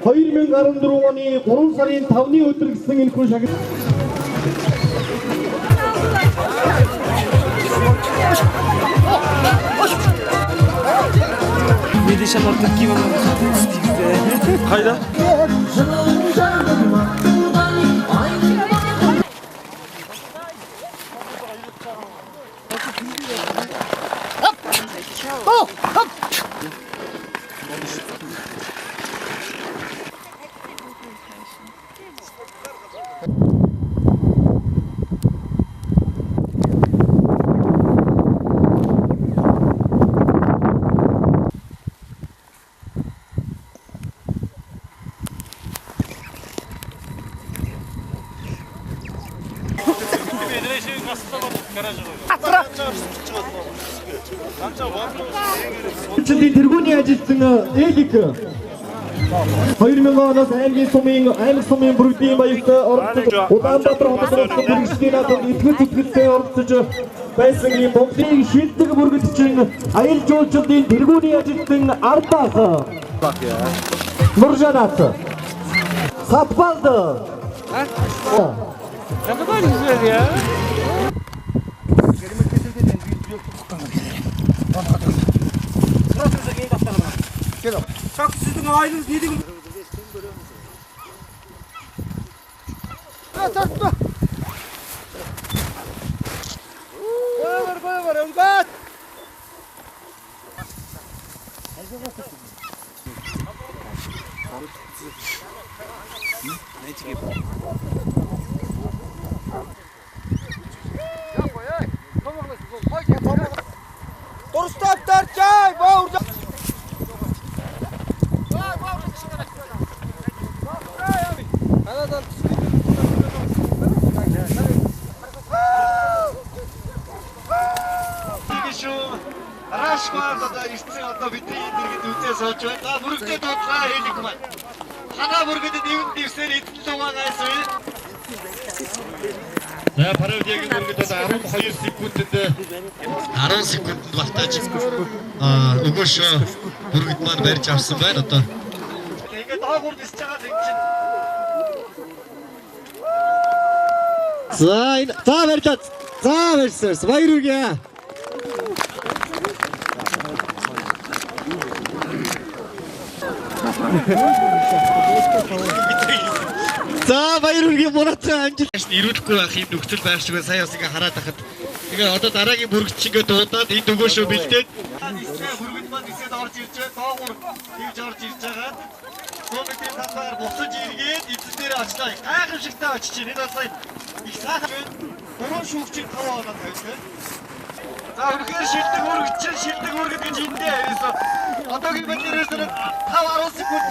2014 оны 3 сарын 5-ны өдөр гэсэн энэ хүн шагнал Медишан ордог юм уу? Хайда? тэргүүний ажилтан Элик 2000 оноос аймаг сумын бүргэдийн баярт оролцож Улаанбаатар хотод бүргэжлийн наадад итгэл зүтгэлтэй оролцож байсан ийм Монголын шилдэг бүргэдчин аял жуулчлалын тэргүүний ажилтан Ардаас Нуржанаас Сатбалд Как sizin aileniz neydi? Tatlı. Koy var, Özgat. Ne çıkıyor? Torstap tercay, bağırca. Рашмада да истцэн одоо бидний иргэд үзээс олж байна. Бүргэдэд бодлоо хэлэх маань. Ханаа бүргэдэд ивэн дэвсээр эдэлсэн байгаас үе. За пародиагийн бүргэд бол 12 секундэд 10 секундэд багтааж өгөөшөө бүргэд маань барьж авсан байна одоо. Тэгээд доогуур нисэж байгаа юм чинь. За барьлаа. За барьсан. Баяр хүргэе. За баяр хүргэе Мурацаа амжилт. Ирүүлэхгүй байх юм нөхцөл байх шиг сая бас ингээ хараад байхад. Тэгээ одоо дараагийн бүргэд чи ингээ дуудаад энэ өгөөшөө бэлдээд бүргэд маань нисээд орж ирж байгаа. Доогуур ирж орж ирж байгаа. Сумитрийн талаар буцаж иргээд эцэс дээр очлаа. Гайхамшигтай очиж чинь энэ сая их сайхан гурван шүүгчийн 5 оноо тавьсан. За үнэхээр шилдэг үргэд гэж эндээ ярьсан. Одоогийн байдлаас 5-10 секунд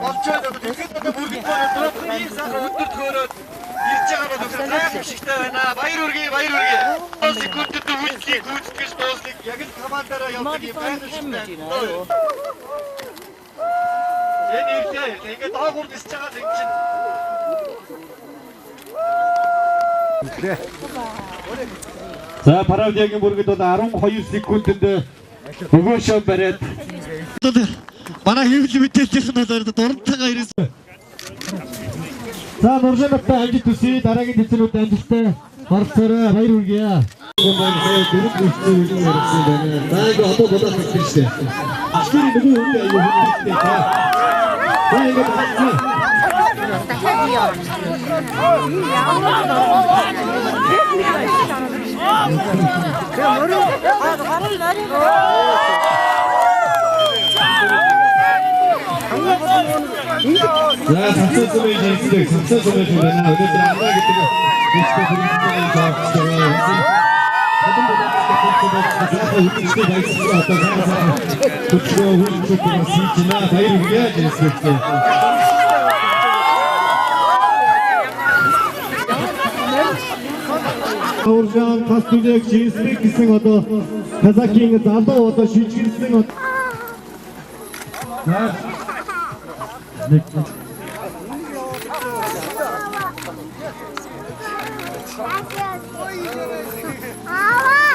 болчиход одоо тэгэхэд одоо бүргэд маань дөрөвхөн ийм сайхан өдөр төхөөрөөд ирж байгаа нь гайхамшигтай байна. Баяр хүргэе. 10 секундэд үйлчлийг гүйцэтгэж дууслыг яг л командаараа явдаг юм гайхамшигтай. Энэ ирдээ ингээд доогуур нисэж байгаа юм чинь. За пародиагийн бүргэд бол 12 секундэд өгөөшөө бариад манай хэвлэл мэдээллийнх нь бол дурантайгаа ирсэн. За Нуржантай амжилт хүсье. Дараагийн тэцнүүд амжилттай орцоорой. Баяр хүргэе. Дөрөв бүсгүй үйл ярьсан байна. За ингээ одоо бодож ирсэн шүү дээ. Ашигын нөгөө үйл аюул хэрэгтэй. За ингээ бацсан. За самцаа сумын байна. Өнөөдөр андаа гэдэг ихтэй бүрэлдэхүүн зааварчилсан. Оржан Кастулек жинсбек гэсэн одоо Казакийн залуу одоо шижгэлсэн Ава